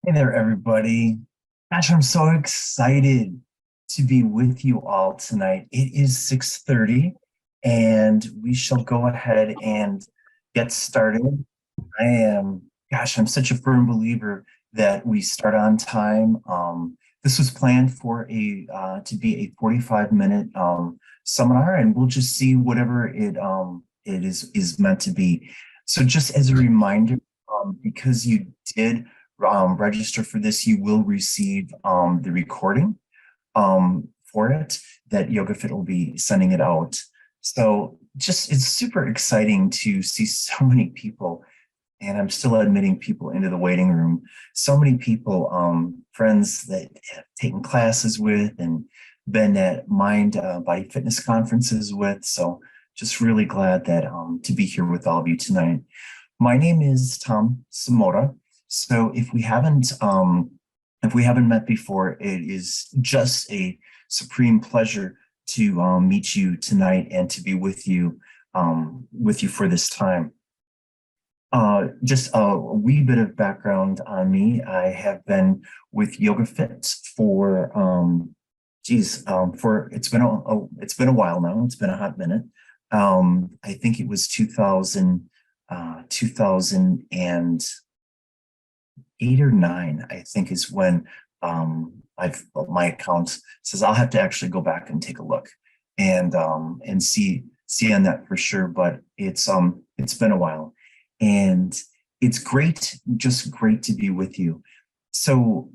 Hey there, everybody. Gosh, I'm so excited to be with you all tonight. It is 6:30, and we shall go ahead and get started. I'm such a firm believer that we start on time. This was planned for a to be a 45-minute seminar, and we'll just see whatever it is meant to be. So just as a reminder, because you did register for this, you will receive the recording for it that YogaFit will be sending it out. So just it's super exciting to see so many people, and I'm still admitting people into the waiting room. So many people, friends that have taken classes with and been at Mind Body Fitness conferences with. So just really glad that to be here with all of you tonight. My name is Tom Simota. So if we haven't met before, it is just a supreme pleasure to meet you tonight and to be with you for this time. Just a wee bit of background on me. I have been with YogaFit for it's been a while now. It's been a hot minute. I think it was 2008 or 9, I think, is when my account says. I'll have to actually go back and take a look and see on that for sure. But it's been a while, and it's just great to be with you. So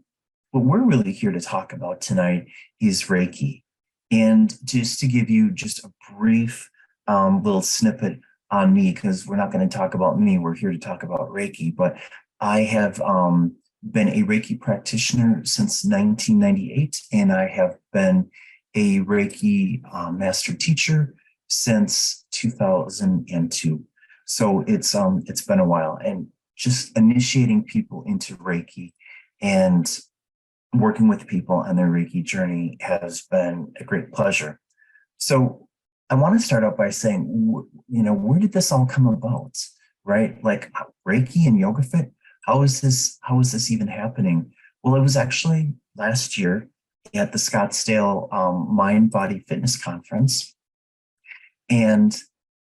what we're really here to talk about tonight is Reiki. And just to give you just a brief little snippet on me, because we're not going to talk about me, we're here to talk about Reiki. But I have been a Reiki practitioner since 1998, and I have been a Reiki master teacher since 2002. So it's been a while, and just initiating people into Reiki and working with people on their Reiki journey has been a great pleasure. So I want to start out by saying, where did this all come about, right? Like Reiki and YogaFit, how is this even happening? Well, it was actually last year at the Scottsdale Mind Body Fitness Conference, and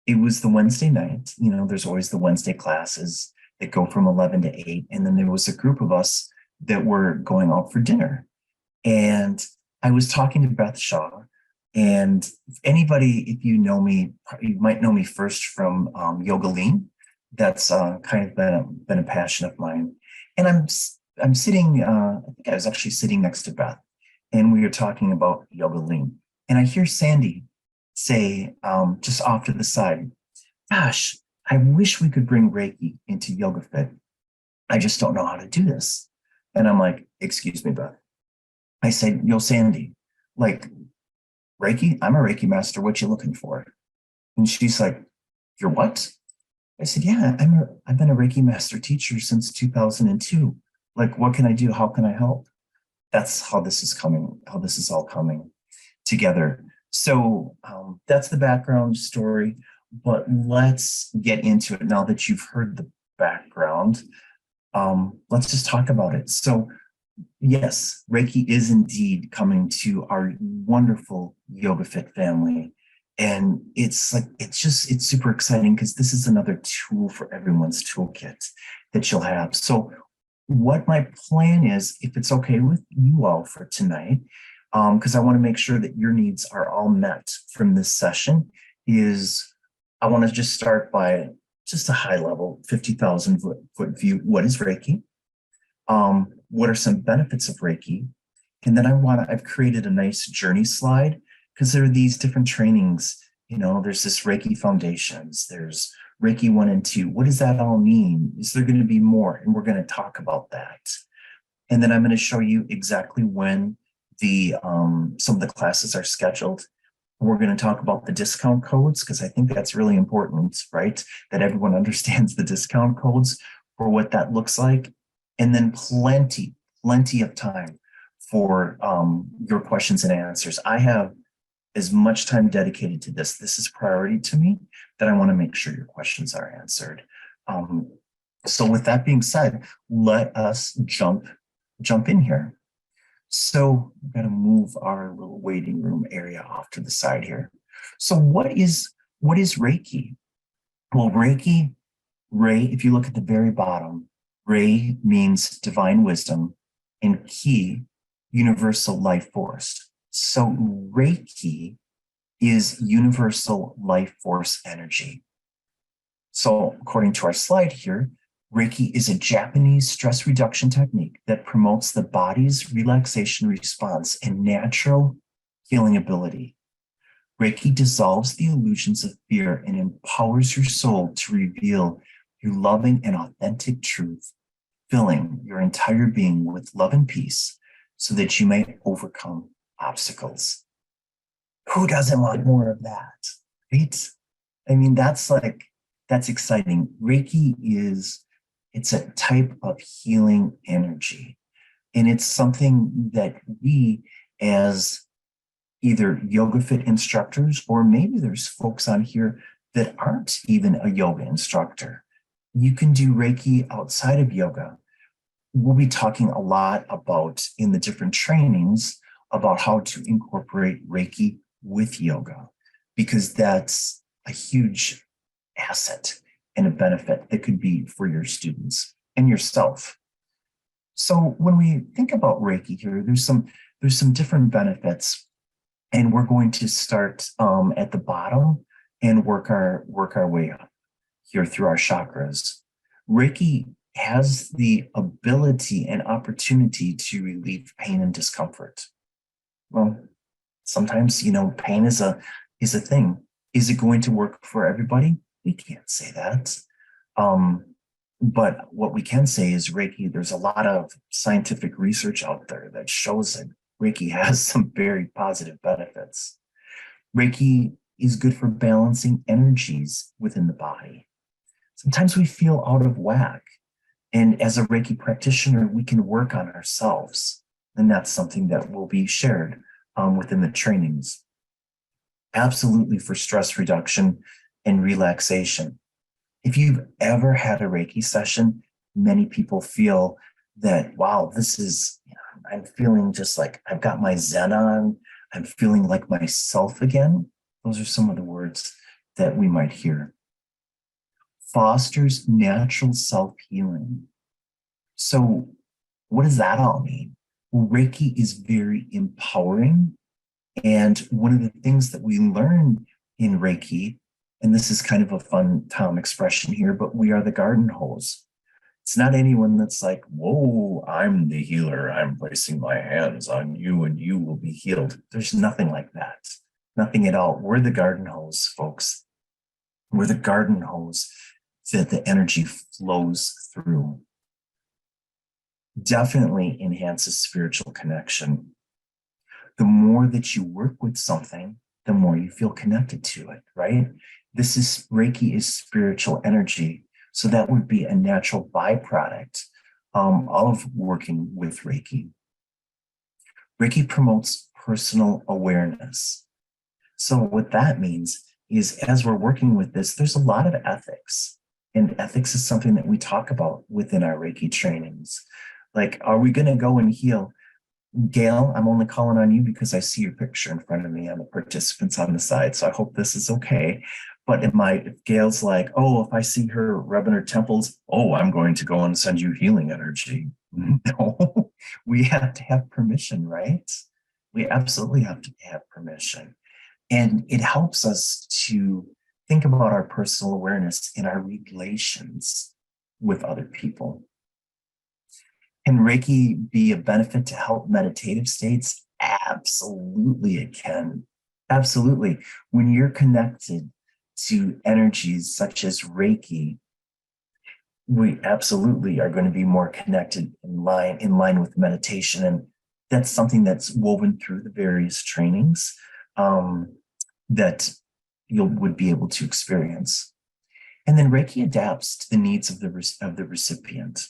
it was the Wednesday night. There's always the Wednesday classes that go from 11 to 8. And then there was a group of us that were going out for dinner. And I was talking to Beth Shaw. And if you know me, you might know me first from Yoga Lean. That's kind of been a passion of mine. And I'm sitting, I think I was actually sitting next to Beth, and we were talking about Yoga Lean. And I hear Sandy say, just off to the side, gosh, I wish we could bring Reiki into YogaFit. I just don't know how to do this. And I'm like, excuse me, Beth. I said, yo, Sandy, like Reiki? I'm a Reiki master. What you looking for? And she's like, you're what? I said, yeah, I've been a Reiki master teacher since 2002. Like, what can I do? How can I help? That's how this is all coming together. So that's the background story, but let's get into it now that you've heard the background. Let's just talk about it. So yes, Reiki is indeed coming to our wonderful YogaFit family. And it's super exciting because this is another tool for everyone's toolkit that you'll have. So what my plan is, if it's okay with you all for tonight, because I want to make sure that your needs are all met from this session, is I want to just start by just a high level 50,000 foot view. What is Reiki? What are some benefits of Reiki? And then I've created a nice journey slide, because there are these different trainings. There's this Reiki Foundations, there's Reiki 1 and 2. What does that all mean? Is there going to be more? And we're going to talk about that. And then I'm going to show you exactly when some of the classes are scheduled. We're going to talk about the discount codes, because I think that's really important, right? That everyone understands the discount codes for what that looks like. And then plenty of time for your questions and answers. I have as much time dedicated to this. This is priority to me, that I want to make sure your questions are answered. So with that being said, let us jump jump in here. So we've got to move our little waiting room area off to the side here. So what is Reiki? Well, Reiki, Ray, if you look at the very bottom, Ray means divine wisdom and Ki, universal life force. So Reiki is universal life force energy. So according to our slide here, Reiki is a Japanese stress reduction technique that promotes the body's relaxation response and natural healing ability. Reiki dissolves the illusions of fear and empowers your soul to reveal your loving and authentic truth, filling your entire being with love and peace so that you may overcome obstacles. Who doesn't want more of that, right? I mean, that's exciting. Reiki it's a type of healing energy. And it's something that we, as either yoga fit instructors, or maybe there's folks on here that aren't even a yoga instructor, you can do Reiki outside of yoga. We'll be talking a lot about in the different trainings about how to incorporate Reiki with yoga, because that's a huge asset and a benefit that could be for your students and yourself. So when we think about Reiki here, there's some different benefits, and we're going to start at the bottom and work our way up here through our chakras. Reiki has the ability and opportunity to relieve pain and discomfort. Well, sometimes, pain is a thing. Is it going to work for everybody? We can't say that. But what we can say is Reiki, there's a lot of scientific research out there that shows that Reiki has some very positive benefits. Reiki is good for balancing energies within the body. Sometimes we feel out of whack. And as a Reiki practitioner, we can work on ourselves. And that's something that will be shared within the trainings. Absolutely for stress reduction and relaxation. If you've ever had a Reiki session, many people feel that, wow, I'm feeling just like I've got my Zen on. I'm feeling like myself again. Those are some of the words that we might hear. Fosters natural self-healing. So what does that all mean? Well, Reiki is very empowering. And one of the things that we learn in Reiki, and this is kind of a fun Tom expression here, but we are the garden hose. It's not anyone that's like, whoa, I'm the healer. I'm placing my hands on you and you will be healed. There's nothing like that. Nothing at all. We're the garden hose, folks. We're the garden hose that the energy flows through. Definitely enhances spiritual connection. The more that you work with something, the more you feel connected to it, right? Reiki is spiritual energy. So that would be a natural byproduct of working with Reiki. Reiki promotes personal awareness. So what that means is as we're working with this, there's a lot of ethics. And ethics is something that we talk about within our Reiki trainings. Like, are we going to go and heal? Gail, I'm only calling on you because I see your picture in front of me and the participants on the side. So I hope this is okay. But if Gail's like, oh, if I see her rubbing her temples, oh, I'm going to go and send you healing energy. No, we have to have permission, right? We absolutely have to have permission. And it helps us to think about our personal awareness in our relations with other people. Can Reiki be a benefit to help meditative states? Absolutely, it can. Absolutely. When you're connected to energies such as Reiki, we absolutely are going to be more connected in line with meditation. And that's something that's woven through the various trainings that you would be able to experience. And then Reiki adapts to the needs of the recipient.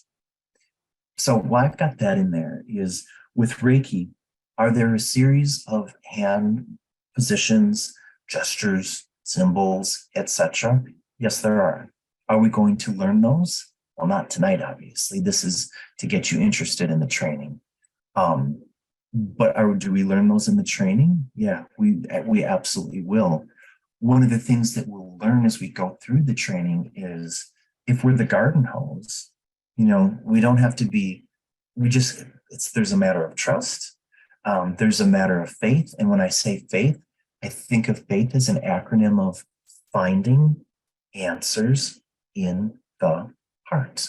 So why I've got that in there is with Reiki, are there a series of hand positions, gestures, symbols, etc.? Yes, there are. Are we going to learn those? Well, not tonight, obviously. This is to get you interested in the training. But do we learn those in the training? Yeah, we absolutely will. One of the things that we'll learn as we go through the training is if we're the garden hose, we don't have to be, there's a matter of trust. There's a matter of faith. And when I say faith, I think of faith as an acronym of finding answers in the heart,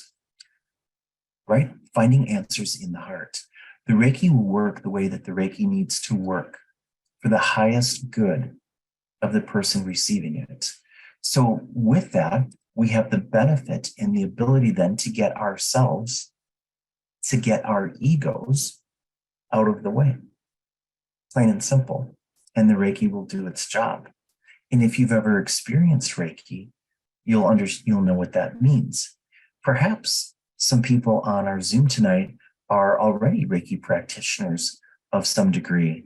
right? Finding answers in the heart. The Reiki will work the way that the Reiki needs to work for the highest good of the person receiving it. So with that, we have the benefit and the ability then to get our egos out of the way, plain and simple. And the Reiki will do its job. And if you've ever experienced Reiki, you'll know what that means. Perhaps some people on our Zoom tonight are already Reiki practitioners of some degree.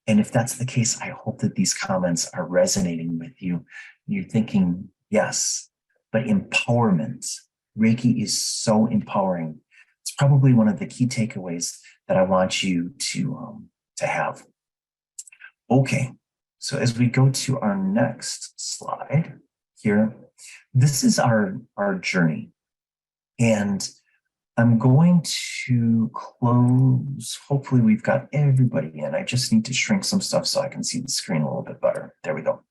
And if that's the case, I hope that these comments are resonating with you. You're thinking, yes, but empowerment. Reiki is so empowering. It's probably one of the key takeaways that I want you to have. Okay, so as we go to our next slide here, this is our journey. And I'm going to close. Hopefully we've got everybody in. I just need to shrink some stuff so I can see the screen a little bit better. There we go.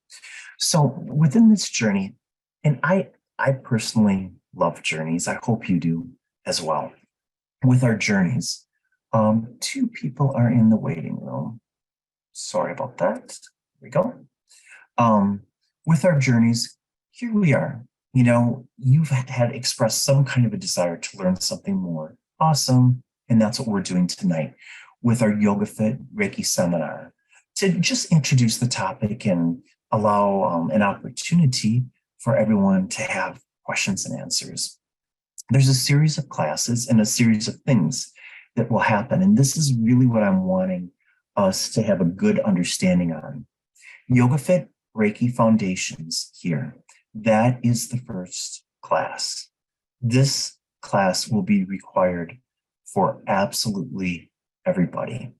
So within this journey, and I personally love journeys. I hope you do as well. With our journeys, 2 people are in the waiting room. Sorry about that. Here we go. With our journeys, here we are. You've had expressed some kind of a desire to learn something more. Awesome. And that's what we're doing tonight with our Yoga Fit Reiki seminar, to just introduce the topic and allow an opportunity for everyone to have questions and answers. There's a series of classes and a series of things that will happen. And this is really what I'm wanting us to have a good understanding on. Yoga Fit Reiki Foundations here. That is the first class. This class will be required for absolutely everybody.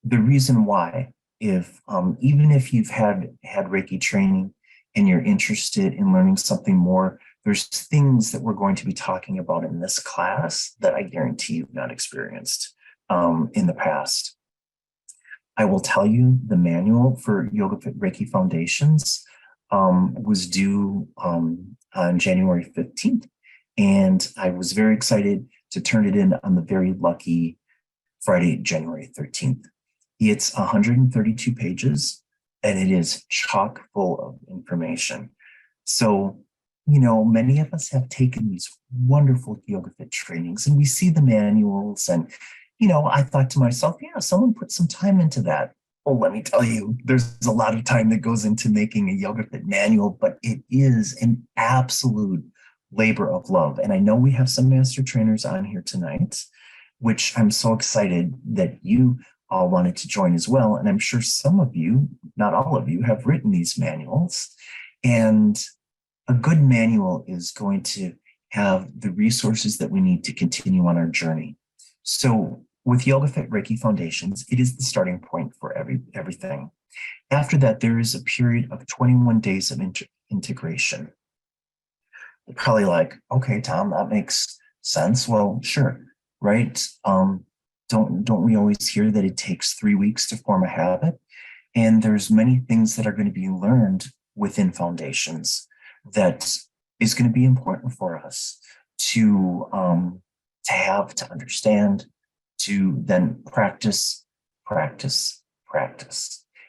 The reason why, even if you've had Reiki training and you're interested in learning something more, there's things that we're going to be talking about in this class that I guarantee you've not experienced in the past. I will tell you the manual for Yoga Fit Reiki Foundations was due on January 15th. And I was very excited to turn it in on the very lucky Friday, January 13th. It's 132 pages and it is chock full of information. So, many of us have taken these wonderful Yoga Fit trainings and we see the manuals and, I thought to myself, yeah, someone put some time into that. Well, let me tell you, there's a lot of time that goes into making a Yoga Fit manual, but it is an absolute labor of love. And I know we have some master trainers on here tonight, which I'm so excited that you all wanted to join as well. And I'm sure some of you, not all of you, have written these manuals. And a good manual is going to have the resources that we need to continue on our journey. So with Yoga Fit Reiki Foundations, it is the starting point for everything. After that, there is a period of 21 days of integration. You're probably like, okay, Tom, that makes sense. Well, sure, right? Don't we always hear that it takes 3 weeks to form a habit? And there's many things that are going to be learned within Foundations that is going to be important for us to understand, to then practice.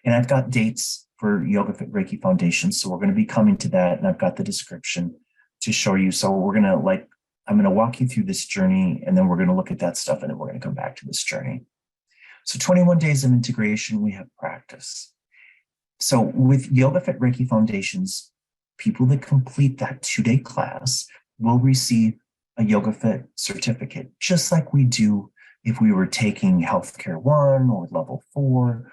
And I've got dates for Yoga Fit Reiki Foundation, so we're going to be coming to that, and I've got the description to show you. So I'm going to walk you through this journey, and then we're going to look at that stuff, and then we're going to come back to this journey. So 21 days of integration, we have practice. So with Yoga Fit Reiki Foundations, people that complete that 2-day class will receive a Yoga Fit certificate, just like we do if we were taking Healthcare 1 or Level 4,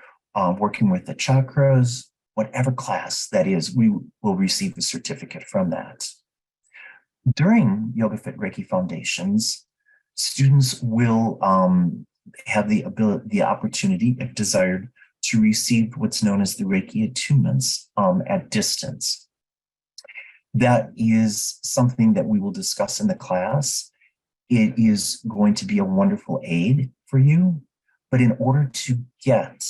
working with the chakras, whatever class that is, we will receive a certificate from that. During Yoga Fit Reiki Foundations, students will have the opportunity, if desired, to receive what's known as the Reiki attunements at distance. That is something that we will discuss in the class. It is going to be a wonderful aid for you, but in order to get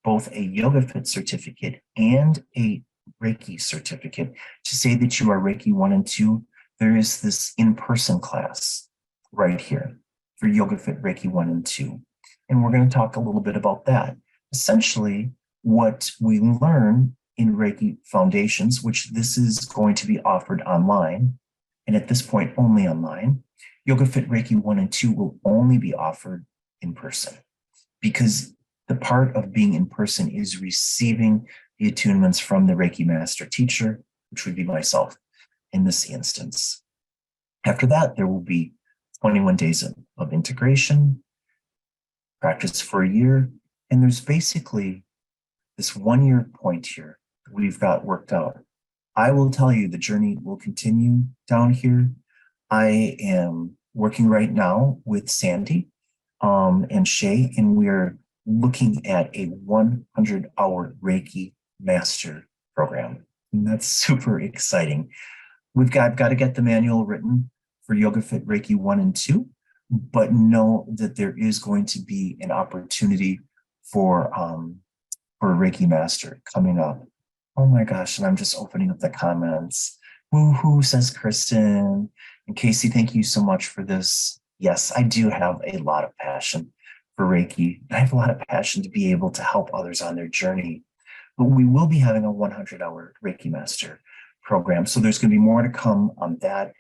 both a Yoga Fit certificate and a Reiki certificate to say that you are Reiki 1 and 2, there is this in-person class right here for Yoga Fit Reiki 1 and 2. And we're going to talk a little bit about that. Essentially, what we learn in Reiki Foundations, which this is going to be offered online, and at this point only online, Yoga Fit Reiki 1 and 2 will only be offered in person, because the part of being in person is receiving the attunements from the Reiki master teacher, which would be myself in this instance. After that, there will be 21 days of integration, practice for a year, and there's basically this 1-year point here that we've got worked out. I will tell you the journey will continue down here. I am working right now with Sandy and Shay, and we're looking at a 100-hour Reiki master program. And that's super exciting. I've got to get the manual written for Yoga Fit Reiki 1 and 2, but know that there is going to be an opportunity for a Reiki master coming up. Oh my gosh, and I'm just opening up the comments. Woohoo, says Kristen. And Casey, thank you so much for this. Yes, I do have a lot of passion for Reiki. I have a lot of passion to be able to help others on their journey. But we will be having a 100-hour Reiki master program. So there's going to be more to come on that.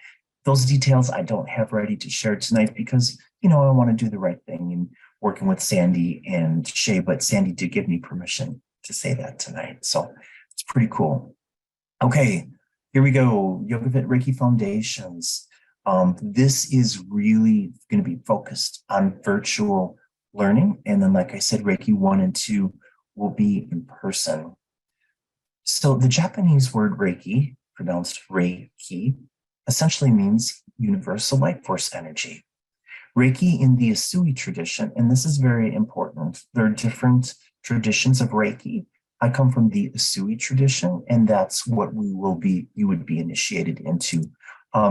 Those details I don't have ready to share tonight because, I want to do the right thing and working with Sandy and Shay, but Sandy did give me permission to say that tonight. So it's pretty cool. Okay, here we go. Yoga Fit Reiki Foundations. This is really going to be focused on virtual learning. And then, like I said, Reiki 1 and 2 will be in person. So the Japanese word Reiki, pronounced Reiki, essentially means universal life force energy. Reiki in the Usui tradition, and this is very important, there are different traditions of Reiki. I come from the Usui tradition, and that's what you would be initiated into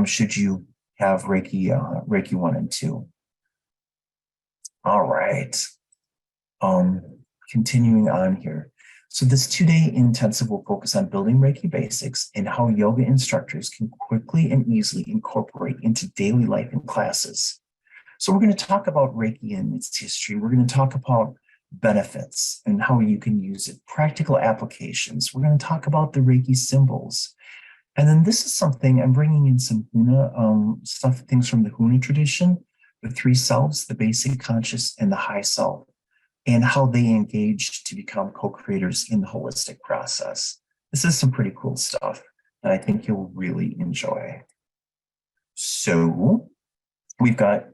should you have Reiki 1 and 2. All right. Continuing on here. So this 2-day intensive will focus on building Reiki basics and how yoga instructors can quickly and easily incorporate into daily life in classes. So we're going to talk about Reiki and its history. We're going to talk about benefits and how you can use it, practical applications. We're going to talk about the Reiki symbols. And then this is something I'm bringing in some Huna things from the Huna tradition, the 3 selves, the basic conscious and the high self, and how they engage to become co-creators in the holistic process. This is some pretty cool stuff that I think you'll really enjoy. So we've got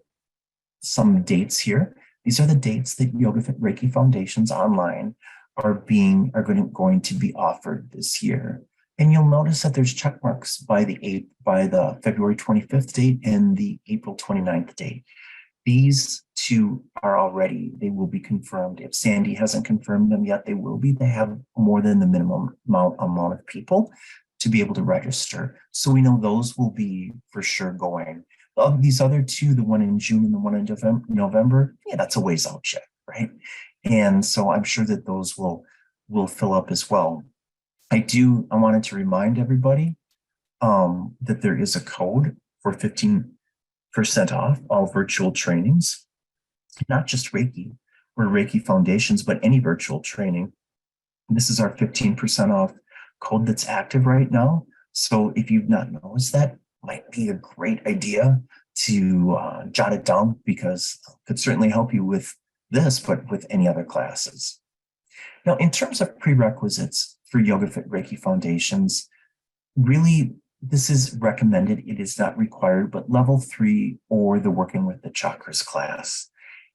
some dates here. These are the dates that Yoga Fit Reiki Foundations online are going to be offered this year. And you'll notice that there's check marks by the February 25th date and the April 29th date. These 2 are they will be confirmed. If Sandy hasn't confirmed them yet, they will be. They have more than the minimum amount of people to be able to register. So we know those will be for sure going. These other 2, the one in June and the one in November, that's a ways out yet, right? And so I'm sure that those will fill up as well. I wanted to remind everybody that there is a code for 15% off all virtual trainings, not just Reiki or Reiki Foundations, but any virtual training. This is our 15% off code that's active right now. So if you've not noticed that, might be a great idea to jot it down, because it could certainly help you with this, but with any other classes. Now, in terms of prerequisites for Yoga Fit Reiki Foundations, really, this is recommended. It is not required, but level 3 or the Working with the Chakras class,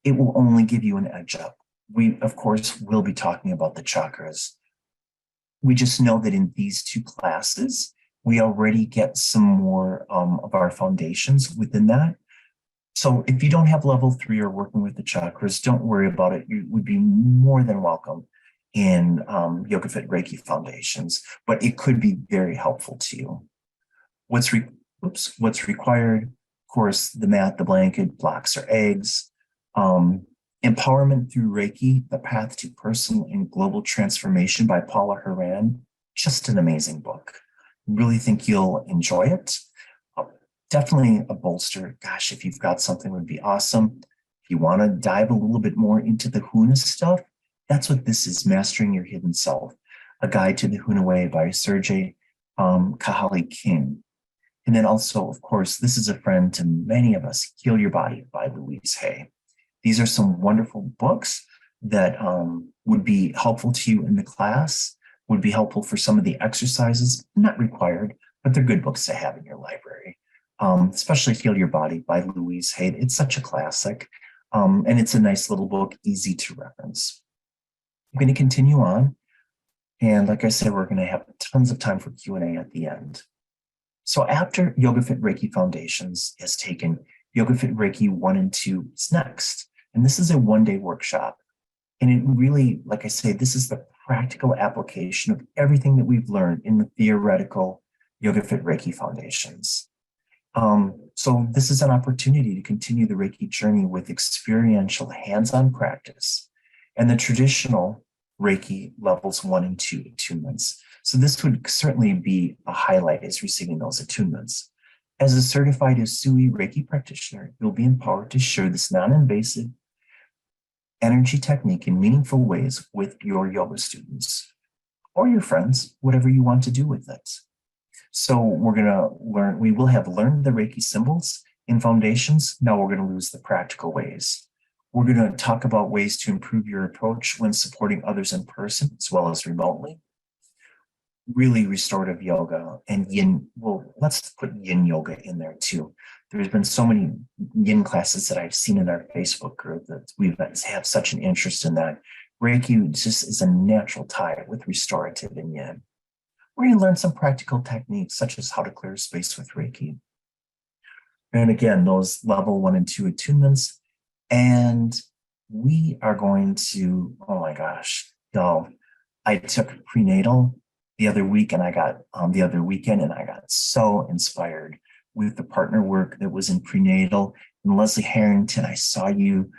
it will only give you an edge up. We, of course, will be talking about the chakras. We just know that in these 2 classes, we already get some more of our foundations within that. So if you don't have level 3 or working with the chakras, don't worry about it. You would be more than welcome in Yoga Fit Reiki foundations, but it could be very helpful to you. What's required? Of course, the mat, the blanket, blocks or eggs. Empowerment through Reiki, The Path to Personal and Global Transformation by Paula Horan. Just an amazing book. Really think you'll enjoy it. Definitely a bolster. Gosh, if you've got something, would be awesome. If you want to dive a little bit more into the Huna stuff, that's what this is, Mastering Your Hidden Self, a guide to the Huna Way by Sergey Kahali King. And then also, of course, this is a friend to many of us, Heal Your Body by Louise Hay. These are some wonderful books that would be helpful to you in the class, would be helpful for some of the exercises, not required, but they're good books to have in your library. Especially Heal Your Body by Louise Hay. It's such a classic, and it's a nice little book, easy to reference. I'm going to continue on, and like I said, we're going to have tons of time for Q&A at the end. So after Yoga Fit Reiki Foundations is taken, Yoga Fit Reiki 1 and 2 is next, and this is a one-day workshop. And it really, like I say, this is the practical application of everything that we've learned in the theoretical Yoga Fit Reiki Foundations. So this is an opportunity to continue the Reiki journey with experiential hands-on practice and the traditional Reiki levels 1 and 2 attunements. So this would certainly be a highlight, is receiving those attunements. As a certified Usui Reiki practitioner, you'll be empowered to share this non-invasive energy technique in meaningful ways with your yoga students or your friends, whatever you want to do with it. So we're going to learn, we will have learned the Reiki symbols in foundations. Now we're going to lose the practical ways. We're going to talk about ways to improve your approach when supporting others in person as well as remotely. Really restorative yoga and yin. Well, let's put yin yoga in there too. There's been so many yin classes that I've seen in our Facebook group that we have such an interest in that. Reiki just is a natural tie with restorative and yin. We're going to learn some practical techniques, such as how to clear space with Reiki. And again, those level 1 and 2 attunements. And we are going to, oh my gosh, y'all, I took prenatal the other week and I got the other weekend, and I got so inspired with the partner work that was in prenatal. And Leslie Harrington, I saw you,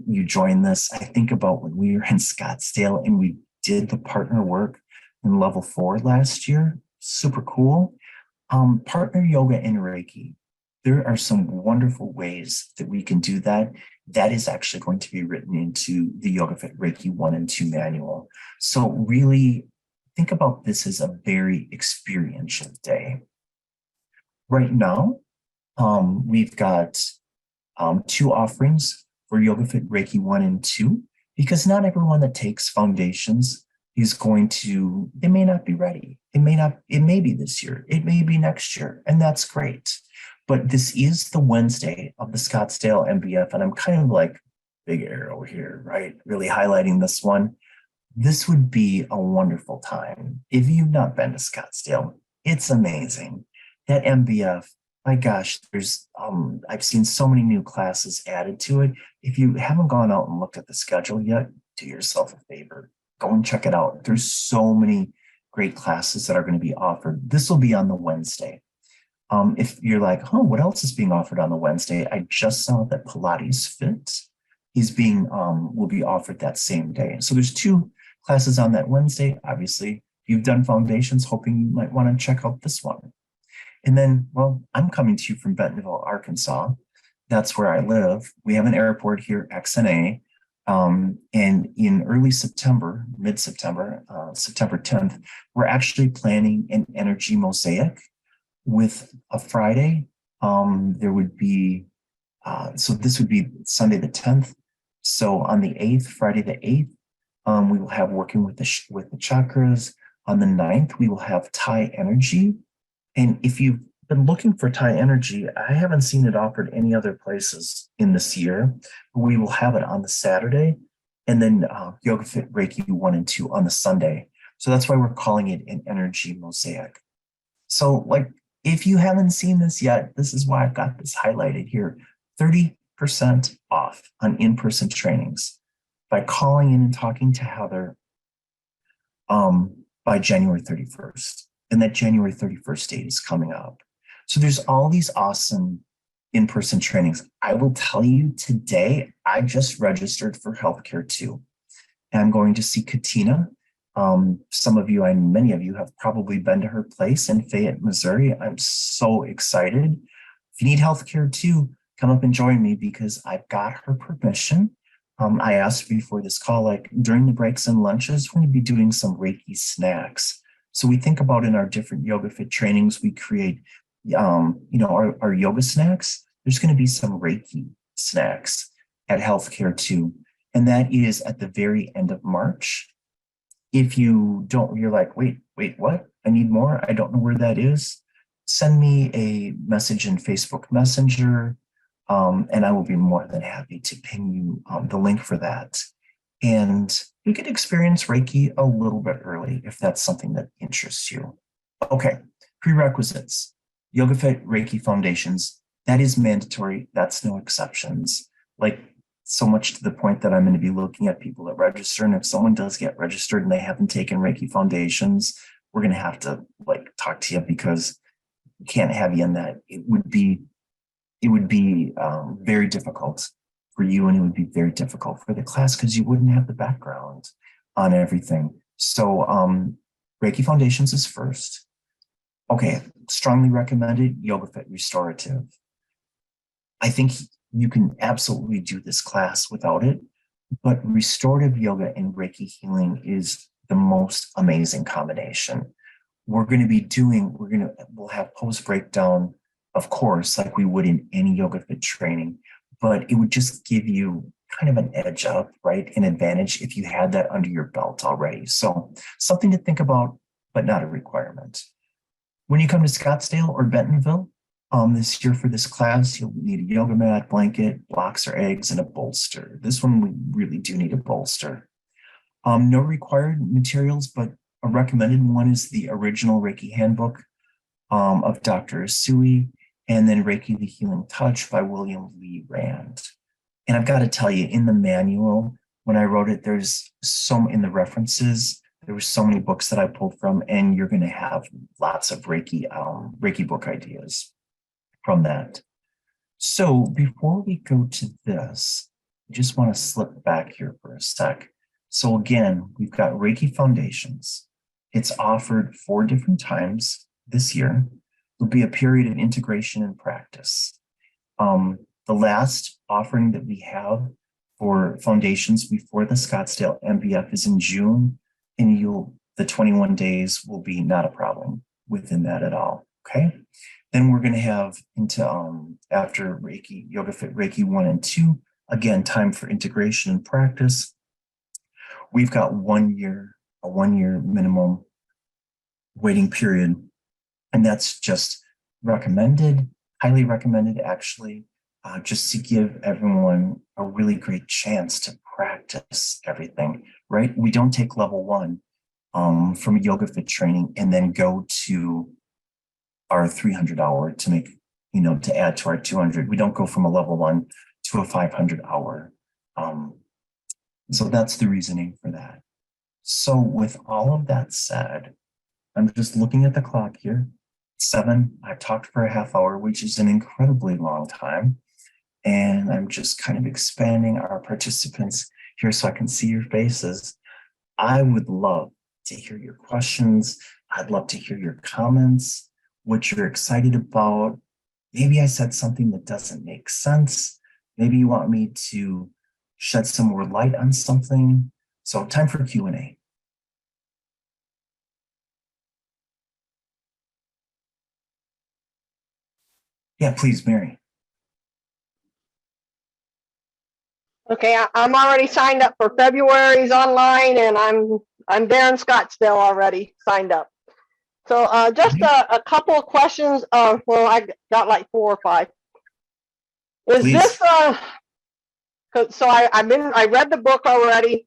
you joined this. I think about when we were in Scottsdale and we did the partner work in level 4 last year. Super cool. Partner yoga and Reiki. There are some wonderful ways that we can do that. That is actually going to be written into the Yoga Fit Reiki 1 and 2 manual. So really think about this as a very experiential day. Right now, we've got 2 offerings for Yoga Fit Reiki 1 and 2, because not everyone that takes foundations is going to, they may not be ready. It may be this year, it may be next year, and that's great. But this is the Wednesday of the Scottsdale MBF, and I'm kind of like big arrow here, right? Really highlighting this one. This would be a wonderful time. If you've not been to Scottsdale, it's amazing. That MBF, my gosh, there's I've seen so many new classes added to it. If you haven't gone out and looked at the schedule yet, do yourself a favor. Go and check it out. There's so many great classes that are going to be offered. This will be on the Wednesday. If you're like, oh, what else is being offered on the Wednesday? I just saw that Pilates Fit will be offered that same day. So there's 2 classes on that Wednesday. Obviously, you've done foundations, hoping you might want to check out this one. And then, well, I'm coming to you from Bentonville, Arkansas. That's where I live. We have an airport here, XNA. And in early September, mid-September, September 10th, we're actually planning an energy mosaic with a Friday. There would be, so this would be Sunday the 10th. So on the 8th, Friday the 8th, we will have working with the chakras. On the 9th, we will have Thai energy. And if you've been looking for Thai energy, I haven't seen it offered any other places in this year. We will have it on the Saturday, and then Yoga Fit Reiki 1 and 2 on the Sunday. So that's why we're calling it an energy mosaic. So, like, if you haven't seen this yet, this is why I've got this highlighted here. 30% off on in-person trainings by calling in and talking to Heather by January 31st. And that January 31st date is coming up. So there's all these awesome in-person trainings. I will tell you today, I just registered for Healthcare 2. And I'm going to see Katina. Some of you, and many of you have probably been to her place in Fayette, Missouri. I'm so excited. If you need healthcare too, come up and join me because I've got her permission. I asked before this call, like during the breaks and lunches, we're going to be doing some Reiki snacks. So we think about in our different yoga fit trainings, we create, our yoga snacks. There's going to be some Reiki snacks at healthcare too. And that is at the very end of March. If you don't, you're like, wait, what? I need more. I don't know where that is. Send me a message in Facebook Messenger, and I will be more than happy to ping you the link for that. And you can experience Reiki a little bit early if that's something that interests you. Okay, prerequisites. Yoga Fit Reiki Foundations, that is mandatory. That's no exceptions. Like so much to the point that I'm going to be looking at people that register. And if someone does get registered and they haven't taken Reiki Foundations, we're going to have to like talk to you because we can't have you in that. It would be very difficult for you, and it would be very difficult for the class because you wouldn't have the background on everything. So Reiki Foundations is first. Okay, strongly recommended Yoga Fit Restorative. I think you can absolutely do this class without it, but restorative yoga and Reiki healing is the most amazing combination. We'll have pose breakdown, of course, like we would in any yoga fit training, but it would just give you kind of an edge up, right? An advantage if you had that under your belt already. So something to think about, but not a requirement. When you come to Scottsdale or Bentonville, this year for this class, you'll need a yoga mat, blanket, blocks or eggs, and a bolster. This one, we really do need a bolster. No required materials, but a recommended one is the original Reiki handbook of Dr. Asui, and then Reiki the Healing Touch by William Lee Rand. And I've got to tell you, in the manual, when I wrote it, in the references, there were so many books that I pulled from, and you're going to have lots of Reiki book ideas from that. So before we go to this, I just want to slip back here for a sec. So again, we've got Reiki Foundations. It's offered 4 different times this year. There'll be a period of integration and practice. The last offering that we have for foundations before the Scottsdale MBF is in June, and the 21 days will be not a problem within that at all. Okay. Then we're going to have after Reiki, Yoga Fit Reiki 1 and 2, again, time for integration and practice. We've got a 1 year minimum waiting period. And that's just recommended, highly recommended, actually, just to give everyone a really great chance to practice everything, right? We don't take level 1 from Yoga Fit training and then go to our 300 hour to add to our 200. We don't go from a level 1 to a 500 hour. So that's the reasoning for that. So with all of that said, I'm just looking at the clock here. 7, I've talked for a half hour, which is an incredibly long time. And I'm just kind of expanding our participants here so I can see your faces. I would love to hear your questions. I'd love to hear your comments, what you're excited about. Maybe I said something that doesn't make sense. Maybe you want me to shed some more light on something. So time for Q&A. Yeah, please, Mary. Okay, I'm already signed up for February's online, and I'm there in Scottsdale already signed up. So just a couple of questions. Well, I got like 4 or 5. Is Please. this so I read the book already.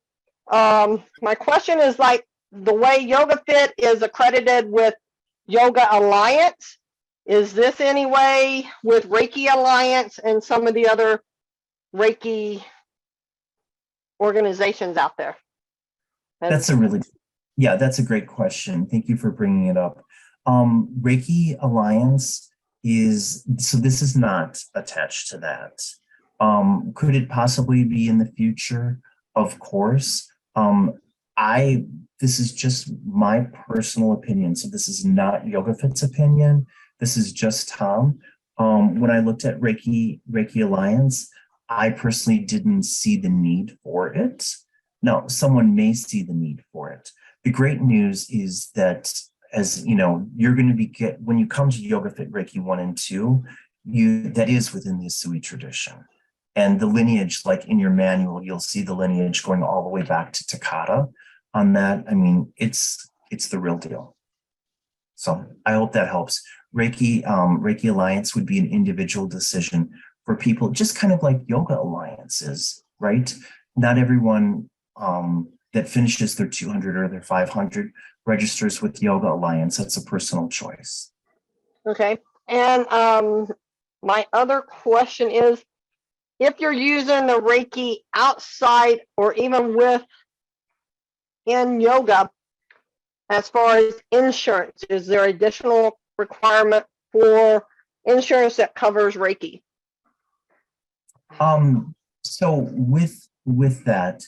My question is, like, the way Yoga Fit is accredited with Yoga Alliance. Is this any way with Reiki Alliance and some of the other Reiki organizations out there? That's a great question. Thank you for bringing it up. Reiki Alliance this is not attached to that. Could it possibly be in the future? Of course. This is just my personal opinion. So this is not YogaFit's opinion. This is just Tom. When I looked at Reiki Alliance, I personally didn't see the need for it. Now, someone may see the need for it. The great news is that, as you know, you're going to when you come to YogaFit Reiki 1 and 2, that is within the Asui tradition. And the lineage, like in your manual, you'll see the lineage going all the way back to Takata on that. I mean, it's the real deal. So I hope that helps. Reiki Alliance would be an individual decision for people, just kind of like Yoga Alliances, right? Not everyone that finishes their 200 or their 500 registers with Yoga Alliance. That's a personal choice. Okay. And my other question is, if you're using the Reiki outside or even in yoga, as far as insurance, is there additional requirement for insurance that covers Reiki? So with that,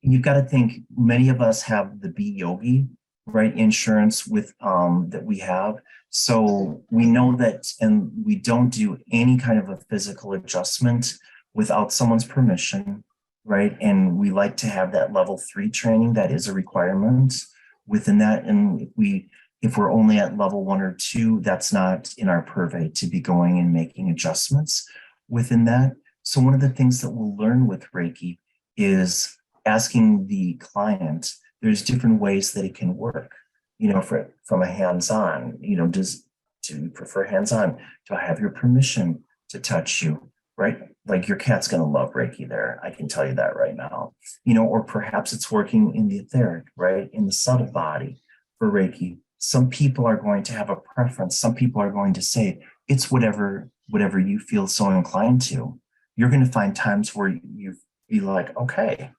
you've got to think, many of us have the Be Yogi, right, insurance with that we have. So we know that, and we don't do any kind of a physical adjustment without someone's permission, right? And we like to have that level 3 training. That is a requirement within that. And if we're only at level 1 or 2, that's not in our purvey to be going and making adjustments within that. So one of the things that we'll learn with Reiki is asking the client, there's different ways that it can work, from a hands-on, do you prefer hands-on? Do I have your permission to touch you, right? Like your cat's going to love Reiki there. I can tell you that right now, or perhaps it's working in the etheric, right? In the subtle body for Reiki. Some people are going to have a preference. Some people are going to say it's whatever you feel so inclined to. You're going to find times where you be like, okay,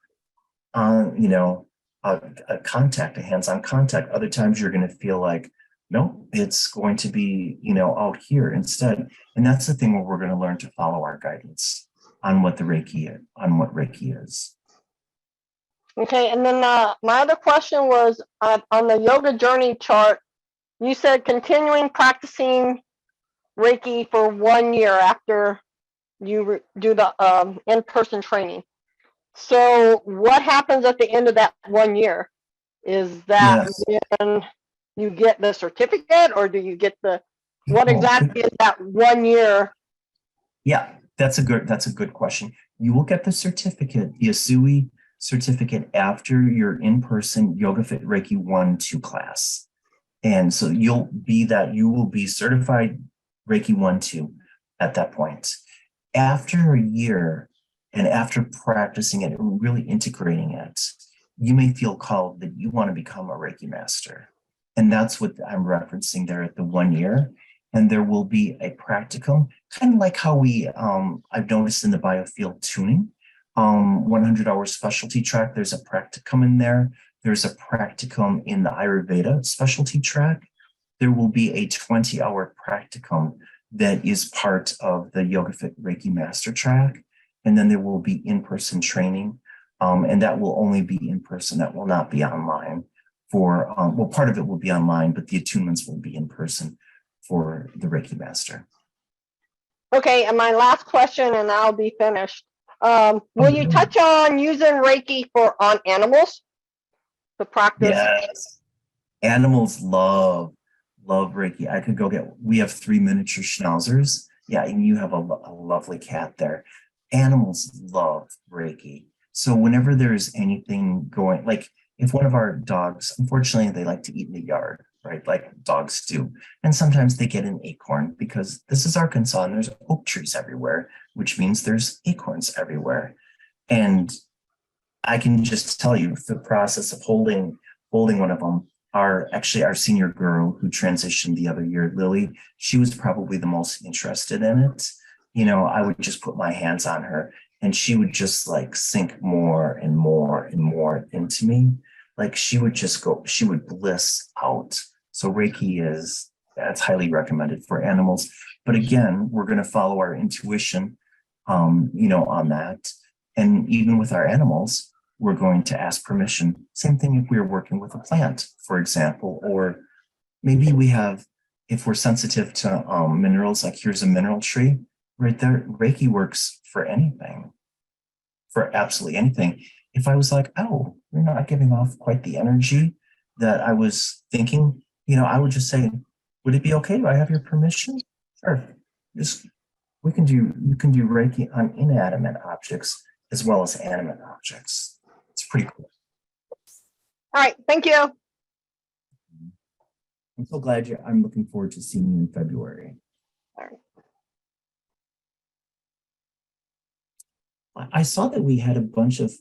a contact, a hands-on contact. Other times you're going to feel like, no, it's going to be, out here instead. And that's the thing where we're going to learn to follow our guidance on what Reiki is. Okay, and then my other question was on the yoga journey chart, you said continuing practicing Reiki for 1 year after you do the in-person training. So what happens at the end of that 1 year? Is that when you get the certificate, or do you get what exactly is that 1 year? Yeah, that's a good question. You will get the certificate, the Asui certificate, after your in-person YogaFit Reiki 1-2 class. And so you will be certified Reiki 1-2 at that point. After a year, and after practicing it and really integrating it, you may feel called that you want to become a Reiki master. And that's what I'm referencing there at the 1 year. And there will be a practicum, kind of like how I've noticed in the biofield tuning, 100-hour specialty track, there's a practicum in there. There's a practicum in the Ayurveda specialty track. There will be a 20-hour practicum that is part of the YogaFit Reiki Master track. And then there will be in-person training, and that will only be in person. That will not be online part of it will be online, but the attunements will be in person for the Reiki Master. Okay, and my last question, and I'll be finished. Will you touch on using Reiki on animals to practice? Yes, animals love Reiki. I could we have 3 miniature schnauzers. Yeah, and you have a lovely cat there. Animals love Reiki. So whenever there's anything going, like if one of our dogs, unfortunately, they like to eat in the yard, right? Like dogs do. And sometimes they get an acorn, because this is Arkansas and there's oak trees everywhere, which means there's acorns everywhere. And I can just tell you the process of holding one of them, our senior girl who transitioned the other year, Lily, she was probably the most interested in it. I would just put my hands on her and she would just like sink more and more and more into me. Like she would bliss out. So that's highly recommended for animals. But again, we're going to follow our intuition, on that. And even with our animals, we're going to ask permission. Same thing if we're working with a plant, for example, or maybe if we're sensitive to minerals, like here's a mineral tree right there. Reiki works for anything, for absolutely anything. If I was like, oh, you're not giving off quite the energy that I was thinking, I would just say, would it be okay? Do I have your permission? Sure. Just you can do Reiki on inanimate objects as well as animate objects. It's pretty cool. All right, thank you. I'm so glad I'm looking forward to seeing you in February. All right. I saw that we had a bunch of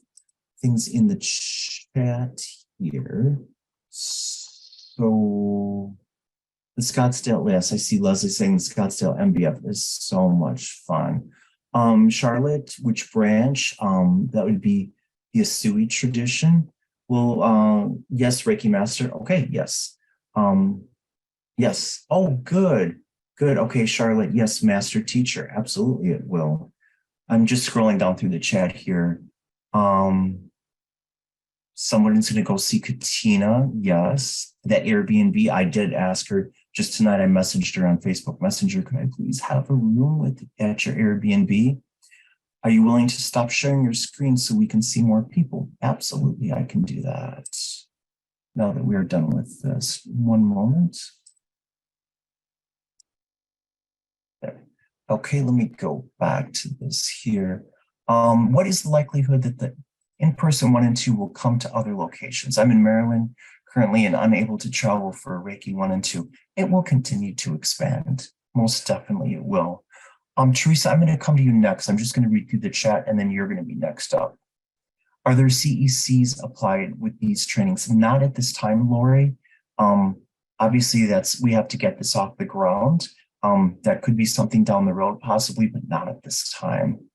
things in the chat here. So the Scottsdale, yes, I see Leslie saying the Scottsdale MBF is so much fun. Charlotte, which branch? That would be the Asui tradition. Well, yes, Reiki Master. Okay, yes. Yes. Oh, good. Good. Okay, Charlotte. Yes, Master Teacher. Absolutely, it will. I'm just scrolling down through the chat here. Someone's going to go see Katina. Yes. That Airbnb, I did ask her just tonight. I messaged her on Facebook Messenger. Could I please have a room at your Airbnb? Are you willing to stop sharing your screen so we can see more people? Absolutely, I can do that. Now that we're done with this, one moment. There. Okay, let me go back to this here. What is the likelihood that the in-person 1 and 2 will come to other locations? I'm in Maryland currently and unable to travel for Reiki 1 and 2. It will continue to expand. Most definitely it will. Teresa, I'm going to come to you next. I'm just going to read through the chat and then you're going to be next up. Are there CECs applied with these trainings? Not at this time, Lori. Obviously, we have to get this off the ground. That could be something down the road, possibly, but not at this time.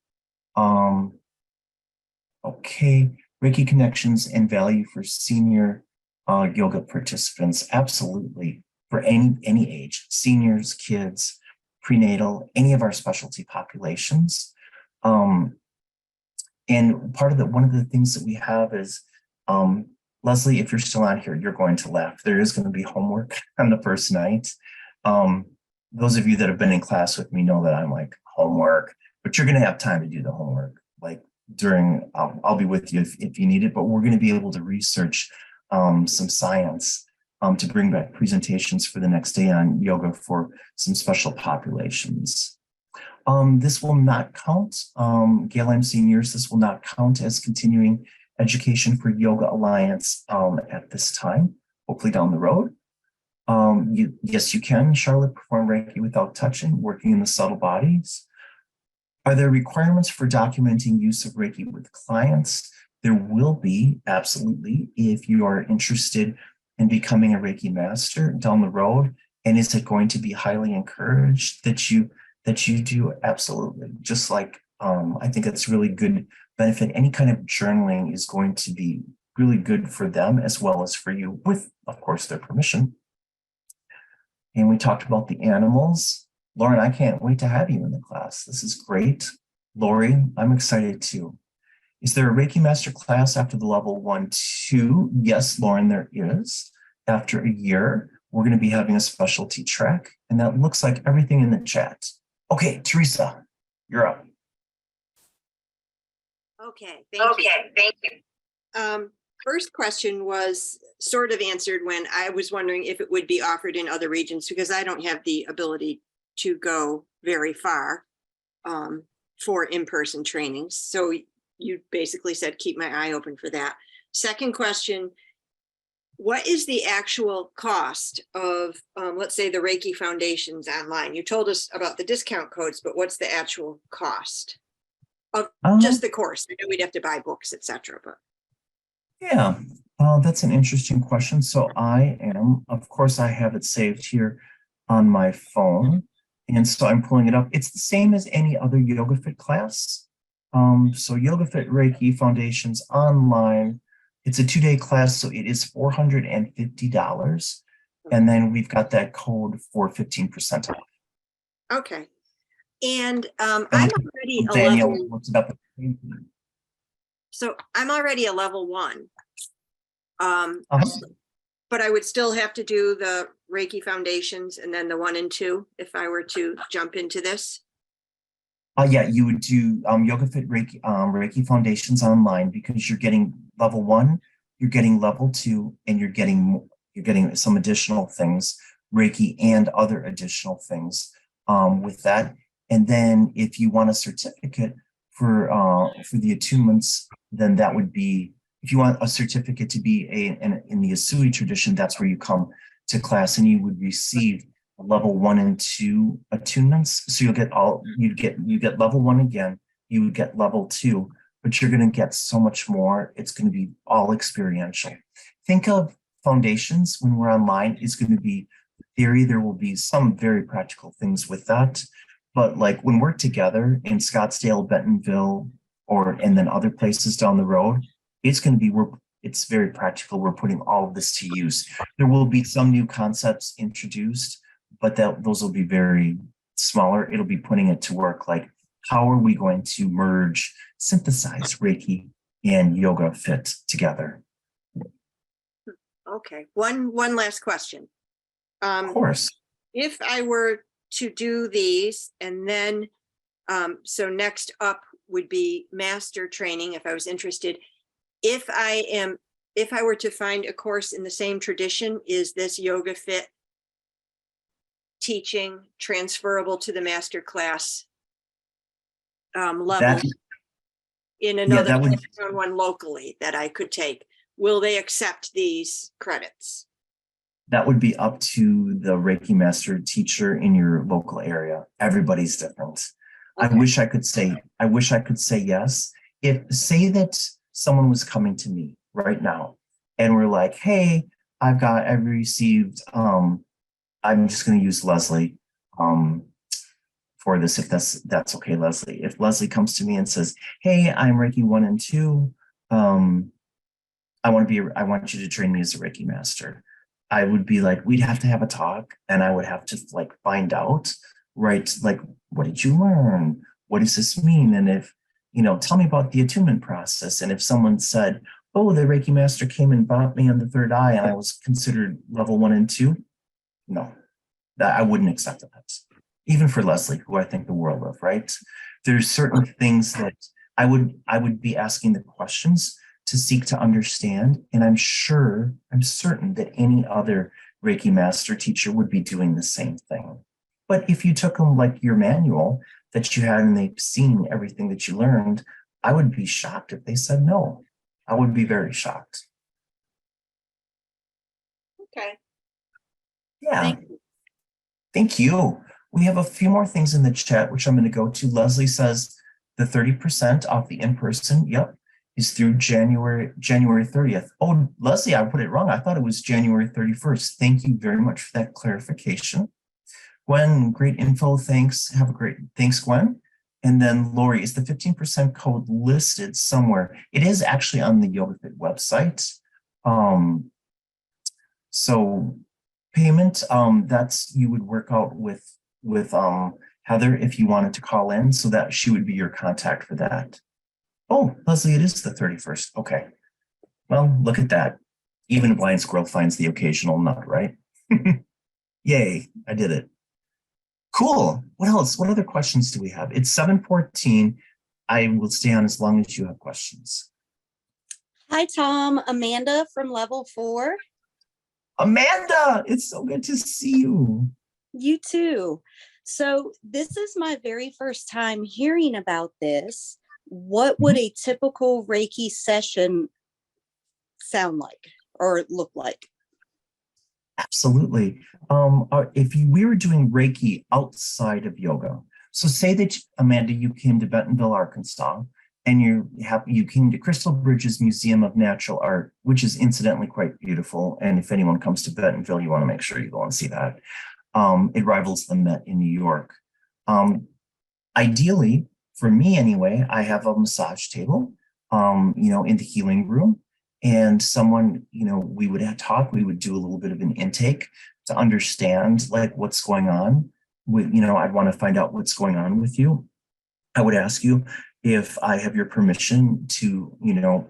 Okay, Reiki connections and value for senior yoga participants. Absolutely, for any age, seniors, kids, prenatal, any of our specialty populations. And one of the things that we have is, Leslie, if you're still on here, you're going to laugh. There is going to be homework on the first night. Those of you that have been in class with me know that I'm like, homework, but you're going to have time to do the homework. Like I'll be with you if you need it, but we're going to be able to research some science to bring back presentations for the next day on yoga for some special populations. This will not count, Gail M. Seniors, this will not count as continuing education for Yoga Alliance at this time, hopefully down the road. Yes, you can, Charlotte, perform Reiki without touching, working in the subtle bodies. Are there requirements for documenting use of Reiki with clients? There will be, absolutely, if you are interested in becoming a Reiki master down the road. And is it going to be highly encouraged that you do? Absolutely. Just like I think it's really good benefit. Any kind of journaling is going to be really good for them as well as for you, with, of course, their permission. And we talked about the animals. Lauren, I can't wait to have you in the class. This is great. Lori, I'm excited too. Is there a Reiki Master class after the level 1, 2? Yes, Lauren, there is. After a year, we're going to be having a specialty track, and that looks like everything in the chat. Okay, Teresa, you're up. Okay, thank you. First question was sort of answered when I was wondering if it would be offered in other regions, because I don't have the ability to go very far for in-person trainings. So you basically said, keep my eye open for that. Second question, what is the actual cost of, let's say, the Reiki Foundations online? You told us about the discount codes, but what's the actual cost of just the course? I know we'd have to buy books, etc. But yeah, That's an interesting question. So of course, I have it saved here on my phone. And so I'm pulling it up. It's the same as any other Yoga Fit class. So Yoga Fit Reiki Foundations online. It's a 2-day class, so it is $450. And then we've got that code for 15% off. Okay. And And I'm already a Daniel level, looks it up. so I'm already a level 1. Uh-huh. But I would still have to do the Reiki foundations and then the 1 and 2 if I were to jump into this. Yeah, you would do Yoga Fit Reiki Foundations online because you're getting level 1, you're getting level 2, and you're getting some additional things, Reiki and other additional things with that. And then if you want a certificate for the attunements, then that would be, if you want a certificate to be in the Asui tradition, that's where you come to class and you would receive level 1 and 2 attunements. So you get level 1 again, you would get level 2, but you're going to get so much more. It's going to be all experiential. Think of foundations when we're online is going to be theory. There will be some very practical things with that. But like when we're together in Scottsdale, Bentonville, and then other places down the road, it's going to be, it's very practical. We're putting all of this to use. There will be some new concepts introduced, but those will be very smaller. It'll be putting it to work. Like, how are we going to synthesize Reiki and Yoga Fit together? Okay. One last question. Of course. If I were to do these and then, so next up would be master training if I was interested. If I were to find a course in the same tradition, is this Yoga Fit teaching transferable to the master class level in another one locally that I could take? Will they accept these credits? That would be up to the Reiki master teacher in your local area. Everybody's different. Okay. I wish I could say yes. Say that someone was coming to me right now and we're like, hey, I've received, I'm just going to use Leslie for this, if that's okay, Leslie. If Leslie comes to me and says, hey, I'm Reiki 1 and 2, I want you to train me as a Reiki master. I would be like, we'd have to have a talk and I would have to like find out, right? Like, what did you learn? What does this mean? And if, tell me about the attunement process. And if someone said, oh, the Reiki master came and bought me on the 3rd eye and I was considered level 1 and 2, no, that I wouldn't accept that. Even for Leslie, who I think the world of, right? There's certain things that I would be asking the questions to seek to understand. And I'm certain that any other Reiki master teacher would be doing the same thing. But if you took them like your manual that you had and they've seen everything that you learned, I would be shocked if they said no. I would be very shocked. Okay. Yeah. Thank you. We have a few more things in the chat, which I'm going to go to. Leslie says the 30% off the in-person. Yep. Is through January 30th. Oh, Leslie, I put it wrong. I thought it was January 31st. Thank you very much for that clarification. Gwen, great info. Thanks. Thanks, Gwen. And then Lori, is the 15% code listed somewhere? It is actually on the Yoga Fit website. So payment, that's, you would work out with Heather if you wanted to call in, so that she would be your contact for that. Oh, Leslie, it is the 31st. Okay. Well, look at that. Even a blind squirrel finds the occasional nut, right? Yay, I did it. Cool. What else? What other questions do we have? It's 7:14. I will stay on as long as you have questions. Hi, Tom. Amanda from level 4. Amanda, it's so good to see you. You too. So this is my very first time hearing about this. What would a typical Reiki session sound like or look like? Absolutely. If we were doing Reiki outside of yoga, so say that, Amanda, you came to Bentonville, Arkansas, and you came to Crystal Bridges Museum of Natural Art, which is incidentally quite beautiful. And if anyone comes to Bentonville, you want to make sure you go and see that. It rivals the Met in New York. Ideally, for me anyway, I have a massage table, in the healing room, and someone, we would talk, we would do a little bit of an intake to understand like what's going on with, I'd want to find out what's going on with you. I would ask you if I have your permission to,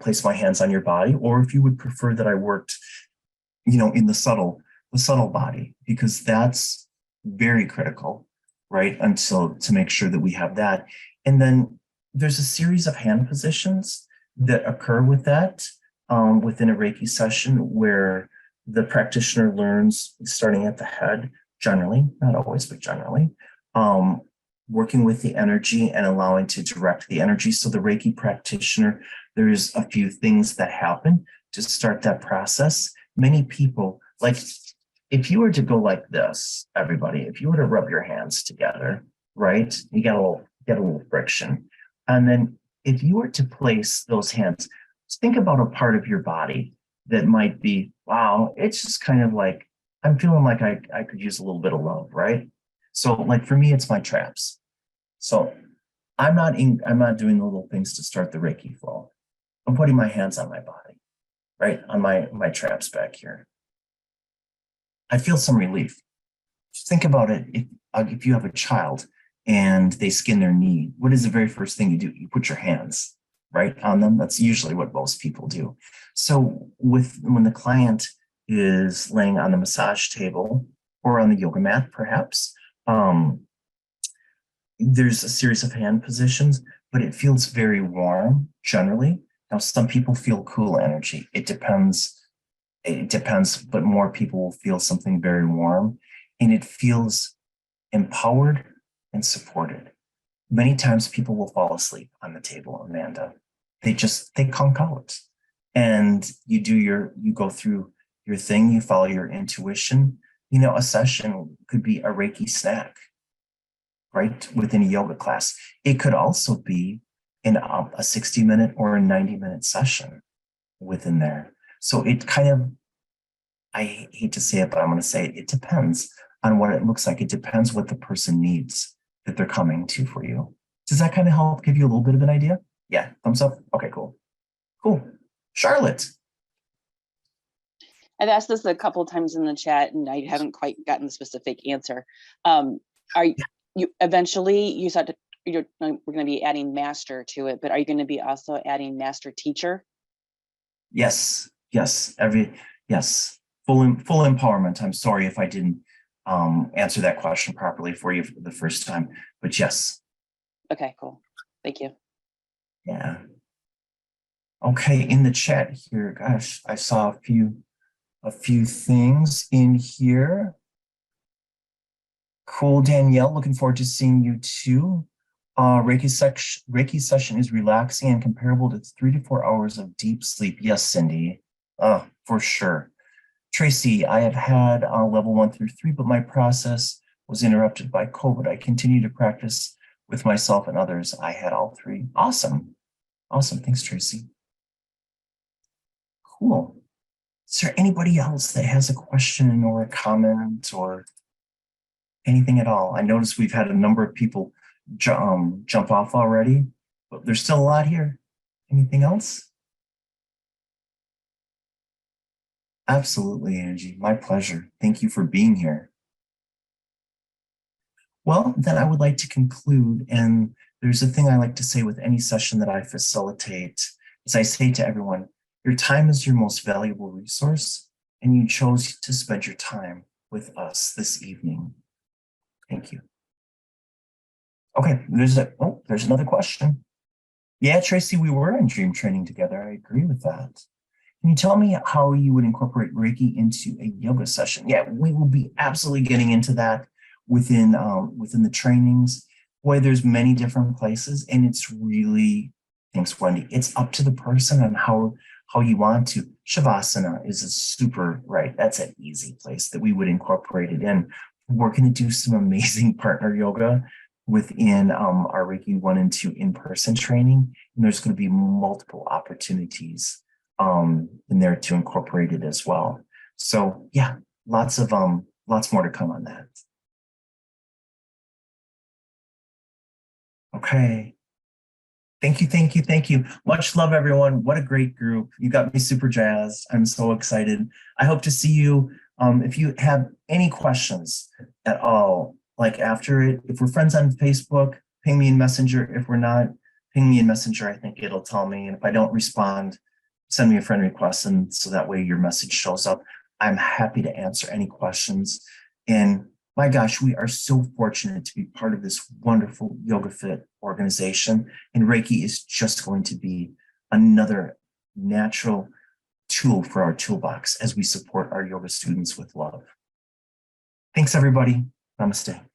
place my hands on your body, or if you would prefer that I worked, in the subtle body, because that's very critical, right? Until to make sure that we have that. And then there's a series of hand positions that occur with that within a Reiki session, where the practitioner learns starting at the head, generally, not always, but generally, working with the energy and allowing to direct the energy. So the Reiki practitioner, there's a few things that happen to start that process. Many people, like if you were to go like this, everybody, if you were to rub your hands together, right, you get a little friction. And then if you were to place those hands, think about a part of your body that might be, wow, it's just kind of like, I'm feeling like I could use a little bit of love, right? So like for me, it's my traps. So I'm not doing the little things to start the Reiki flow. I'm putting my hands on my body, right? On my traps back here. I feel some relief. Just think about it. If you have a child and they skin their knee, what is the very first thing you do? You put your hands right on them. That's usually what most people do. So when the client is laying on the massage table or on the yoga mat, perhaps, there's a series of hand positions, but it feels very warm generally. Now, some people feel cool energy. It depends, but more people will feel something very warm, and it feels empowered and supported. Many times people will fall asleep on the table, Amanda. They conk out, and you go through your thing, you follow your intuition. A session could be a Reiki snack, right? Within a yoga class. It could also be in a 60-minute or a 90-minute session within there. So it kind of, I hate to say it, but I'm going to say it depends on what it looks like. It depends what the person needs that they're coming to for you. Does that kind of help give you a little bit of an idea? Yeah, thumbs up. Okay, cool. Charlotte. I've asked this a couple of times in the chat and I haven't quite gotten the specific answer. Are you eventually, you said we're going to be adding master to it, but are you going to be also adding master teacher? Yes. Full empowerment. I'm sorry if I didn't answer that question properly for you for the first time, but yes. Okay, cool. Thank you. Yeah. Okay, in the chat here, gosh, I saw a few things in here. Cool, Danielle, looking forward to seeing you too. Reiki session is relaxing and comparable to 3 to 4 hours of deep sleep. Yes, Cindy, for sure. Tracy, I have had level 1 through 3, but my process was interrupted by COVID. I continue to practice with myself and others. I had all 3. Awesome. Thanks, Tracy. Cool. Is there anybody else that has a question or a comment or anything at all? I noticed we've had a number of people jump off already, but there's still a lot here. Anything else? Absolutely, Angie. My pleasure. Thank you for being here. Well, then I would like to conclude, and there's a thing I like to say with any session that I facilitate, is I say to everyone, your time is your most valuable resource, and you chose to spend your time with us this evening. Thank you. Okay, there's another question. Yeah, Tracy, we were in dream training together. I agree with that. Can you tell me how you would incorporate Reiki into a yoga session? Yeah, we will be absolutely getting into that within the trainings. Boy, there's many different places, and it's really, thanks, Wendy, it's up to the person and how you want to. Shavasana is a super, right, that's an easy place that we would incorporate it in. We're going to do some amazing partner yoga within our Reiki 1 and 2 in-person training. And there's going to be multiple opportunities in there to incorporate it as well. So yeah, lots more to come on that. Okay. Thank you. Much love, everyone. What a great group. You got me super jazzed. I'm so excited. I hope to see you. If you have any questions at all, like after it, if we're friends on Facebook, ping me in Messenger. If we're not, ping me in Messenger. I think it'll tell me. And if I don't respond, send me a friend request. And so that way your message shows up. I'm happy to answer any questions. And my gosh, we are so fortunate to be part of this wonderful Yoga Fit organization. And Reiki is just going to be another natural tool for our toolbox as we support our yoga students with love. Thanks, everybody. Namaste.